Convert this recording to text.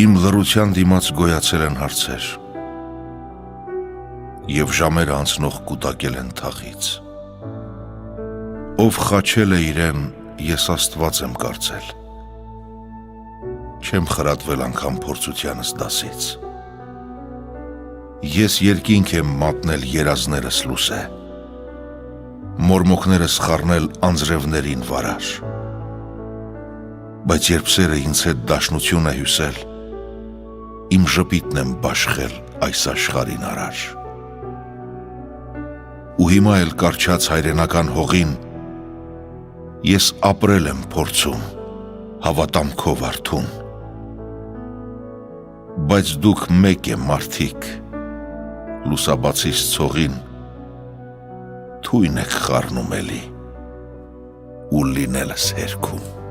Իմ լռության դիմաց գոյացել են հարցեր, և ժամերը անցնող կուտակել են թաղից։ Ով խաչել է իրեն, ես Աստված եմ կարծել, չեմ խրատվել անգամ փորձությանս դասից։ Ես երկինք եմ մատնել երազներս լուսե, մորմոքներս խառնել անձրևներին վարար։ Բայց երբ սերը ինձ հետ դաշնություն է հյուսել, իմ ժպիտն եմ բաշխել այս աշխարհին արար։ Ու հիմա էլ կառչած հայրենական հողին ես ապրել եմ փորձում, հավատամքով արթուն։ Բայց դուք մեկ է մարդիկ, լուսաբացիս ցողին թույն եք խառնում էլի ու լինելս հերքում։